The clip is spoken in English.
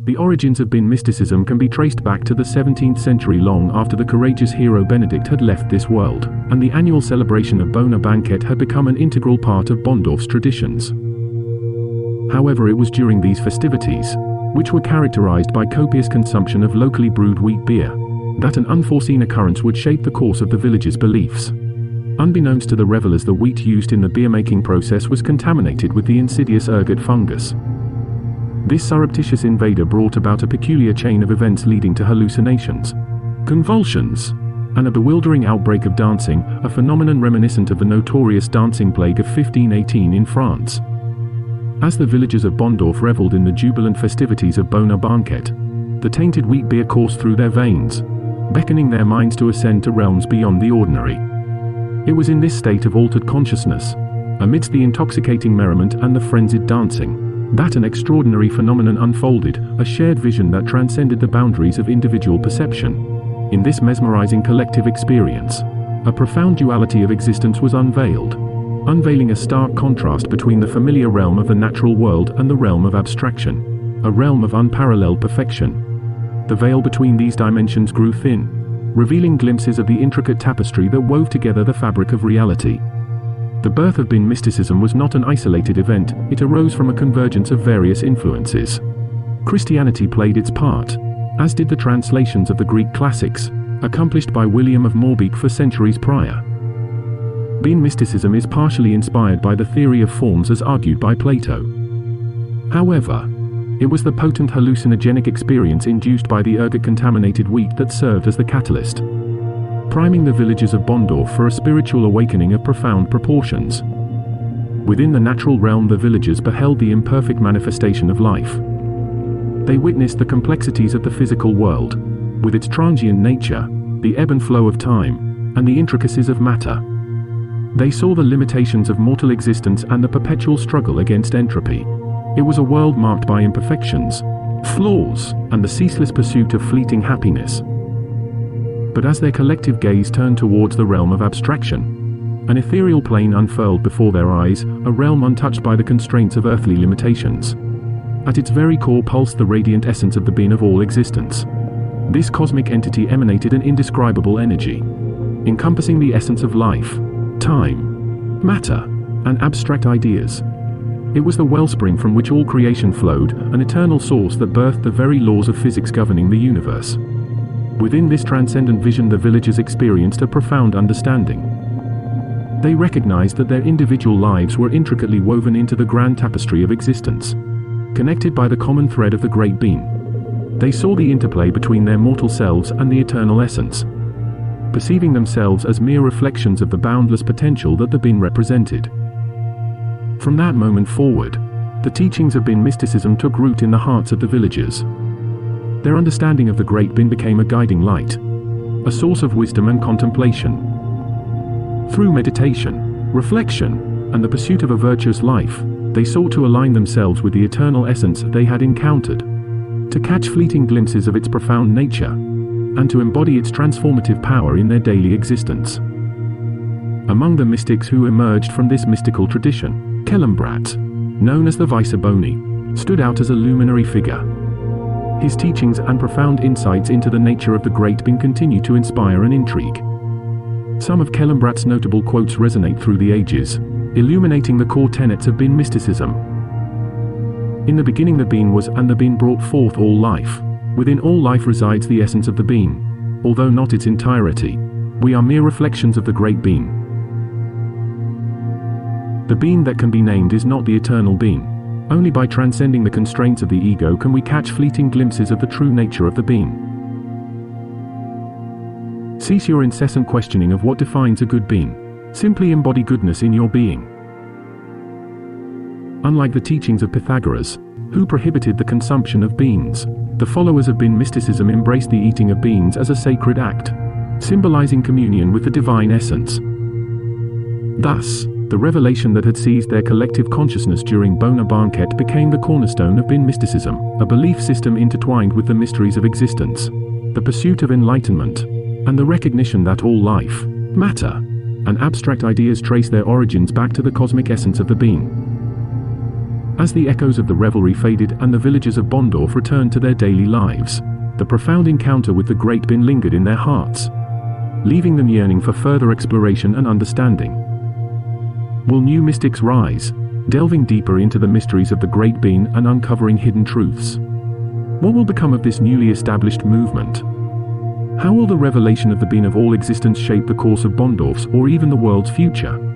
The origins of Bean mysticism can be traced back to the 17th century, long after the courageous hero Benedict had left this world, and the annual celebration of Bonnerbanket had become an integral part of Bonndorf's traditions. However, it was during these festivities, which were characterized by copious consumption of locally brewed wheat beer, that an unforeseen occurrence would shape the course of the village's beliefs. Unbeknownst to the revelers, the wheat used in the beer-making process was contaminated with the insidious ergot fungus. This surreptitious invader brought about a peculiar chain of events leading to hallucinations, convulsions, and a bewildering outbreak of dancing, a phenomenon reminiscent of the notorious dancing plague of 1518 in France. As the villagers of Bonndorf reveled in the jubilant festivities of Bonnerbanket, the tainted wheat beer coursed through their veins, beckoning their minds to ascend to realms beyond the ordinary. It was in this state of altered consciousness, amidst the intoxicating merriment and the frenzied dancing, that an extraordinary phenomenon unfolded, a shared vision that transcended the boundaries of individual perception. In this mesmerizing collective experience, a profound duality of existence was unveiled, unveiling a stark contrast between the familiar realm of the natural world and the realm of abstraction, a realm of unparalleled perfection. The veil between these dimensions grew thin, revealing glimpses of the intricate tapestry that wove together the fabric of reality. The birth of Bean mysticism was not an isolated event, it arose from a convergence of various influences. Christianity played its part, as did the translations of the Greek classics, accomplished by William of Moerbeek for centuries prior. Bean mysticism is partially inspired by the theory of forms as argued by Plato. However, it was the potent hallucinogenic experience induced by the ergot-contaminated wheat that served as the catalyst, priming the villagers of Bonndorf for a spiritual awakening of profound proportions. Within the natural realm, the villagers beheld the imperfect manifestation of life. They witnessed the complexities of the physical world, with its transient nature, the ebb and flow of time, and the intricacies of matter. They saw the limitations of mortal existence and the perpetual struggle against entropy. It was a world marked by imperfections, flaws, and the ceaseless pursuit of fleeting happiness. But as their collective gaze turned towards the realm of abstraction, an ethereal plane unfurled before their eyes, a realm untouched by the constraints of earthly limitations. At its very core pulsed the radiant essence of the being of all existence. This cosmic entity emanated an indescribable energy, encompassing the essence of life, time, matter, and abstract ideas. It was the wellspring from which all creation flowed, an eternal source that birthed the very laws of physics governing the universe. Within this transcendent vision, the villagers experienced a profound understanding. They recognized that their individual lives were intricately woven into the grand tapestry of existence, connected by the common thread of the great being. They saw the interplay between their mortal selves and the eternal essence, perceiving themselves as mere reflections of the boundless potential that the being represented. From that moment forward, the teachings of Bean mysticism took root in the hearts of the villagers. Their understanding of the great being became a guiding light, a source of wisdom and contemplation. Through meditation, reflection, and the pursuit of a virtuous life, they sought to align themselves with the eternal essence they had encountered, to catch fleeting glimpses of its profound nature, and to embody its transformative power in their daily existence. Among the mystics who emerged from this mystical tradition, Kellenbrat, known as the Weisseboni, stood out as a luminary figure. His teachings and profound insights into the nature of the great being continue to inspire and intrigue. Some of Kellenbrat's notable quotes resonate through the ages, illuminating the core tenets of Bean mysticism. In the beginning the being was, and the being brought forth all life. Within all life resides the essence of the being, although not its entirety. We are mere reflections of the great being. The being that can be named is not the eternal being. Only by transcending the constraints of the ego can we catch fleeting glimpses of the true nature of the being. Cease your incessant questioning of what defines a good being. Simply embody goodness in your being. Unlike the teachings of Pythagoras, who prohibited the consumption of beans, the followers of Bean mysticism embraced the eating of beans as a sacred act, symbolizing communion with the divine essence. Thus, the revelation that had seized their collective consciousness during Bonnerbanket became the cornerstone of Bean mysticism, a belief system intertwined with the mysteries of existence, the pursuit of enlightenment, and the recognition that all life, matter, and abstract ideas trace their origins back to the cosmic essence of the being. As the echoes of the revelry faded and the villagers of Bonndorf returned to their daily lives, the profound encounter with the Great Bean lingered in their hearts, leaving them yearning for further exploration and understanding. Will new mystics rise, delving deeper into the mysteries of the Great Bean and uncovering hidden truths? What will become of this newly established movement? How will the revelation of the Bean of all existence shape the course of Bonndorf's or even the world's future?